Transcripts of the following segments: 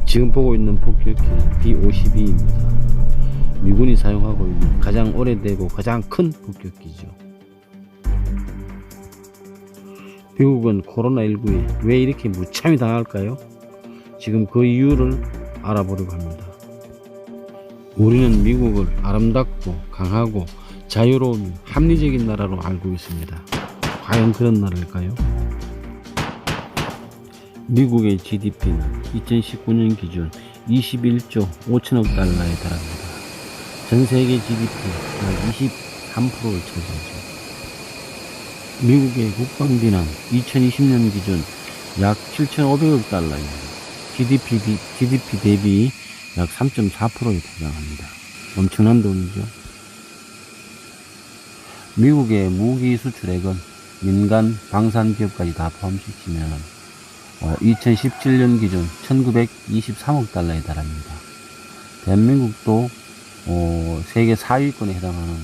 지금 보고 있는 폭격기는 B-52입니다. 미군이 사용하고 있는 가장 오래되고 가장 큰 폭격기죠. 미국은 코로나19에 왜 이렇게 무참히 당할까요? 지금 그 이유를 알아보려고 합니다. 우리는 미국을 아름답고 강하고 자유로운 합리적인 나라로 알고 있습니다. 과연 그런 나라일까요? 미국의 GDP는 2019년 기준 21조 5천억 달러에 달합니다. 전 세계 GDP의 약 23%를 차지하죠. 미국의 국방비는 2020년 기준 약 7,500억 달러입니다. GDP 대비 약 3.4%에 달합니다. 엄청난 돈이죠. 미국의 무기 수출액은 민간 방산 기업까지 다 포함시키면 2017년 기준 1923억 달러에 달합니다. 대한민국도 세계 4위권에 해당하는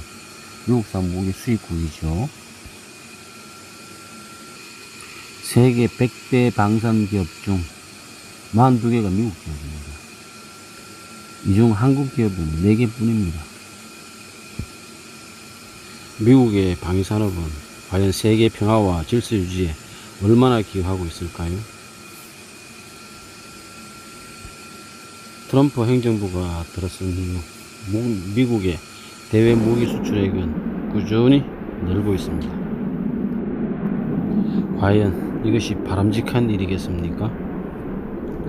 미국산 무기 수입국이죠. 세계 100대 방산 기업 중 42개가 미국 기업입니다. 이 중 한국 기업은 4개 뿐입니다. 미국의 방위산업은 과연 세계 평화와 질서 유지에 얼마나 기여하고 있을까요? 트럼프 행정부가 들어선 이후 미국의 대외 무기 수출액은 꾸준히 늘고 있습니다. 과연 이것이 바람직한 일이겠습니까?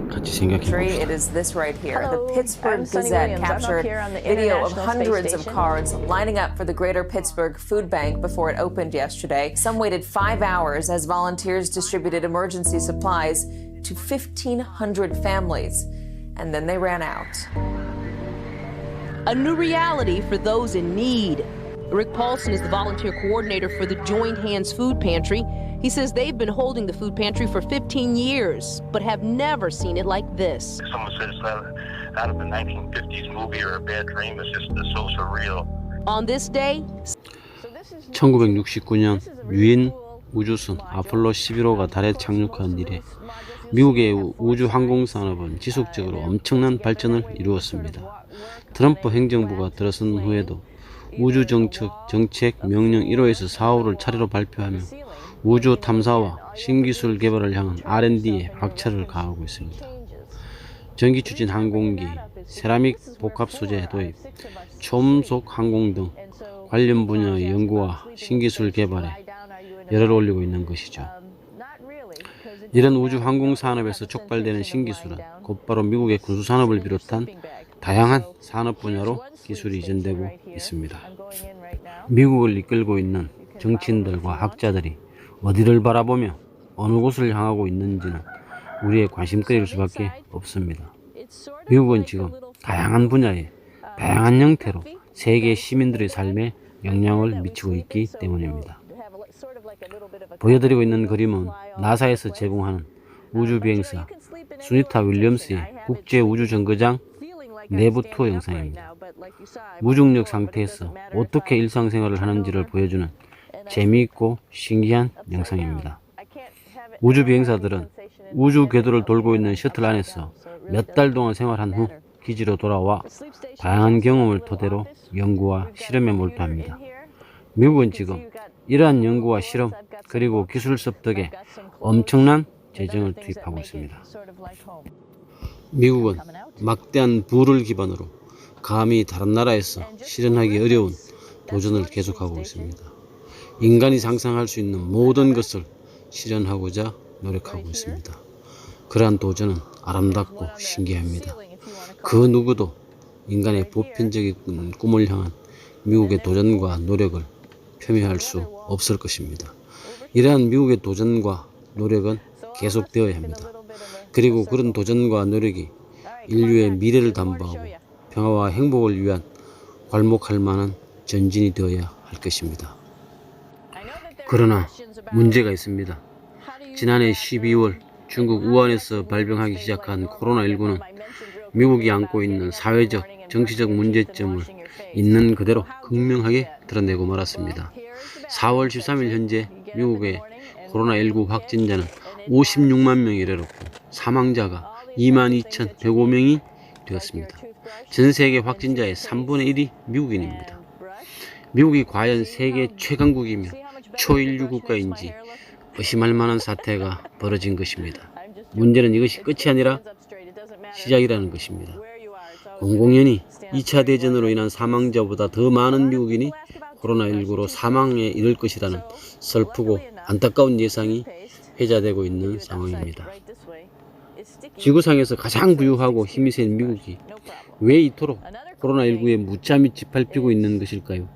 같이 생각해 봅시다. It is this right here. Hello, The Pittsburgh I'm Sunny Gazette Williams. I'm up captured here on the video of International hundreds Space of Station. cars lining up for the Greater Pittsburgh Food Bank before it opened yesterday. Some waited 5 hours as volunteers distributed emergency supplies to 1,500 families, and then they ran out. A new reality for those in need. Rick Paulson is the volunteer coordinator for the Joined Hands Food Pantry. He says they've been holding the food pantry for 15 years, but have never seen it like this. Someone says out of the 1950s movie or a bad dream. It's just so surreal. On this day, 1969년 유인 우주선 아폴로 11호가 달에 착륙한 이래 미국의 우주 항공 산업은 지속적으로 엄청난 발전을 이루었습니다. 트럼프 행정부가 들어선 후에도 우주 정책 명령 1호에서 4호를 차례로 발표하며 우주 탐사와 신기술 개발을 향한 R&D에 박차를 가하고 있습니다. 전기 추진 항공기, 세라믹 복합 소재 도입, 초음속 항공 등 관련 분야의 연구와 신기술 개발에 열을 올리고 있는 것이죠. 이런 우주 항공 산업에서 촉발되는 신기술은 곧바로 미국의 군수 산업을 비롯한 다양한 산업 분야로 기술이 이전되고 있습니다. 미국을 이끌고 있는 정치인들과 학자들이 어디를 바라보며 어느 곳을 향하고 있는지는 우리의 관심거리일 수밖에 없습니다. 미국은 지금 다양한 분야에 다양한 형태로 세계 시민들의 삶에 영향을 미치고 있기 때문입니다. 보여드리고 있는 그림은 나사에서 제공하는 우주비행사 수니타 윌리엄스의 국제우주정거장 내부 투어 영상입니다. 무중력 상태에서 어떻게 일상생활을 하는지를 보여주는 재미있고 신기한 영상입니다. 우주 비행사들은 우주 궤도를 돌고 있는 셔틀 안에서 몇 달 동안 생활한 후 기지로 돌아와 다양한 경험을 토대로 연구와 실험에 몰두합니다. 미국은 지금 이러한 연구와 실험 그리고 기술 습득에 엄청난 재정을 투입하고 있습니다. 미국은 막대한 부를 기반으로 감히 다른 나라에서 실현하기 어려운 도전을 계속하고 있습니다. 인간이 상상할 수 있는 모든 것을 실현하고자 노력하고 있습니다. 그러한 도전은 아름답고 신기합니다. 그 누구도 인간의 보편적인 꿈을 향한 미국의 도전과 노력을 폄훼할 수 없을 것입니다. 이러한 미국의 도전과 노력은 계속되어야 합니다. 그리고 그런 도전과 노력이 인류의 미래를 담보하고 평화와 행복을 위한 괄목할 만한 전진이 되어야 할 것입니다. 그러나 문제가 있습니다. 지난해 12월 중국 우한에서 발병하기 시작한 코로나19는 미국이 안고 있는 사회적, 정치적 문제점을 있는 그대로 극명하게 드러내고 말았습니다. 4월 13일 현재 미국의 코로나19 확진자는 56만 명에 이르렀고 사망자가 22,105명이 되었습니다. 전 세계 확진자의 3분의 1이 미국인입니다. 미국이 과연 세계 최강국이며 초인류 국가인지 의심할 만한 사태가 벌어진 것입니다. 문제는 이것이 끝이 아니라 시작이라는 것입니다. 00년이 2차 대전으로 인한 사망자보다 더 많은 미국인이 코로나19로 사망에 이를 것이라는 슬프고 안타까운 예상이 회자되고 있는 상황입니다. 지구상에서 가장 부유하고 힘이 센 미국이 왜 이토록 코로나19에 무참히 짓밟히고 있는 것일까요?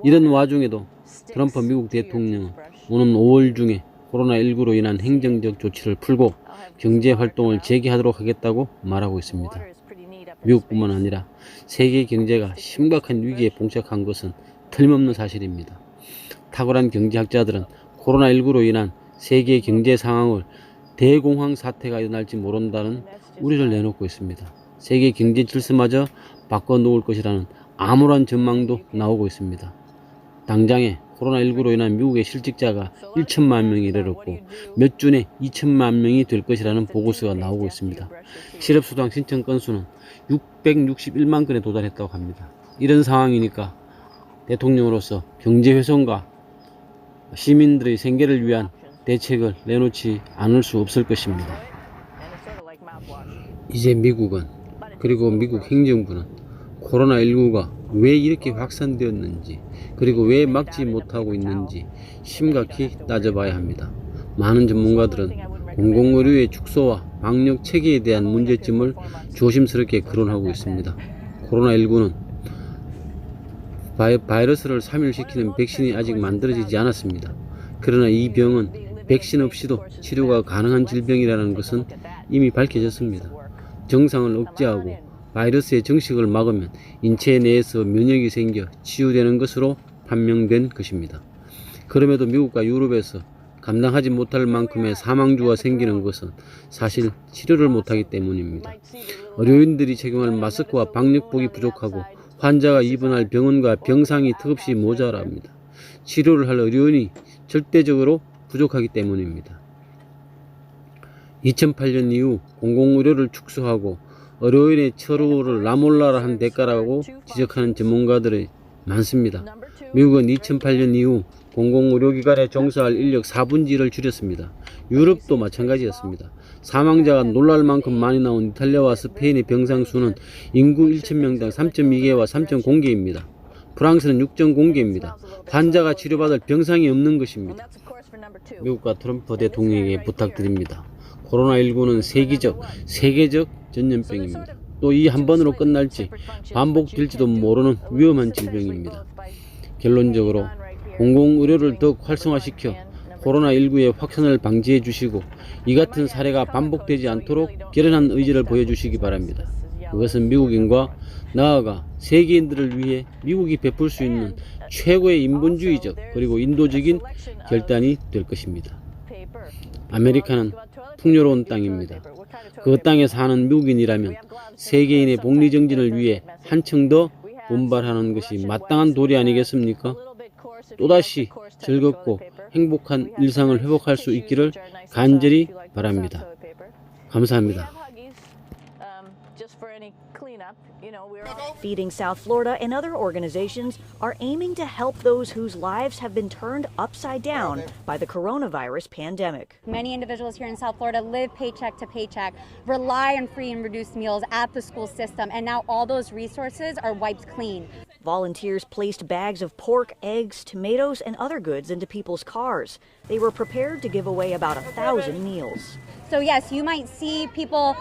이런 와중에도 트럼프 미국 대통령은 오는 5월 중에 코로나19로 인한 행정적 조치를 풀고 경제 활동을 재개하도록 하겠다고 말하고 있습니다. 미국뿐만 아니라 세계 경제가 심각한 위기에 봉착한 것은 틀림없는 사실입니다. 탁월한 경제학자들은 코로나19로 인한 세계 경제 상황을 대공황 사태가 일어날지 모른다는 우려를 내놓고 있습니다. 세계 경제 질서마저 바꿔놓을 것이라는 암울한 전망도 나오고 있습니다. 당장에 코로나19로 인한 미국의 실직자가 1천만 명에 이르렀고 몇 주 내 2천만 명이 될 것이라는 보고서가 나오고 있습니다. 실업수당 신청 건수는 661만 건에 도달했다고 합니다. 이런 상황이니까 대통령으로서 경제훼손과 시민들의 생계를 위한 대책을 내놓지 않을 수 없을 것입니다. 이제 미국은 그리고 미국 행정부는 코로나19가 왜 이렇게 확산되었는지 그리고 왜 막지 못하고 있는지 심각히 따져봐야 합니다. 많은 전문가들은 공공의료의 축소와 방역 체계에 대한 문제점을 조심스럽게 거론하고 있습니다. 코로나19는 바이러스를 사멸시키는 백신이 아직 만들어지지 않았습니다. 그러나 이 병은 백신 없이도 치료가 가능한 질병이라는 것은 이미 밝혀졌습니다. 증상을 억제하고 바이러스의 증식을 막으면 인체 내에서 면역이 생겨 치유되는 것으로 판명된 것입니다. 그럼에도 미국과 유럽에서 감당하지 못할 만큼의 사망주가 생기는 것은 사실 치료를 못하기 때문입니다. 의료인들이 착용할 마스크와 방역복이 부족하고 환자가 입원할 병원과 병상이 턱없이 모자랍니다. 치료를 할 의료인이 절대적으로 부족하기 때문입니다. 2008년 이후 공공의료를 축소하고 의료인의 처우를 나몰라라 한 대가라고 지적하는 전문가들이 많습니다. 미국은 2008년 이후 공공의료기관에 종사할 인력 4분의 1을 줄였습니다. 유럽도 마찬가지였습니다. 사망자가 놀랄 만큼 많이 나온 이탈리아와 스페인의 병상 수는 인구 1,000명당 3.2개와 3.0개입니다. 프랑스는 6.0개입니다. 환자가 치료받을 병상이 없는 것입니다. 미국과 트럼프 대통령에게 부탁드립니다. 코로나19는 세계적 전염병입니다. 또 이 한 번으로 끝날지 반복될지도 모르는 위험한 질병입니다. 결론적으로 공공의료를 더욱 활성화시켜 코로나19의 확산을 방지해 주시고 이 같은 사례가 반복되지 않도록 결연한 의지를 보여주시기 바랍니다. 그것은 미국인과 나아가 세계인들을 위해 미국이 베풀 수 있는 최고의 인본주의적 그리고 인도적인 결단이 될 것입니다. 아메리카는 풍요로운 땅입니다. 그 땅에 사는 미국인이라면 세계인의 복리 정진을 위해 한층 더 분발하는 것이 마땅한 도리 아니겠습니까? 또다시 즐겁고 행복한 일상을 회복할 수 있기를 간절히 바랍니다. 감사합니다. Feeding South Florida and other organizations are aiming to help those whose lives have been turned upside down by the coronavirus pandemic. Many individuals here in South Florida live paycheck to paycheck, rely on free and reduced meals at the school system, and now all those resources are wiped clean. Volunteers placed bags of pork, eggs, tomatoes, and other goods into people's cars. They were prepared to give away about 1,000 meals. So yes, you might see people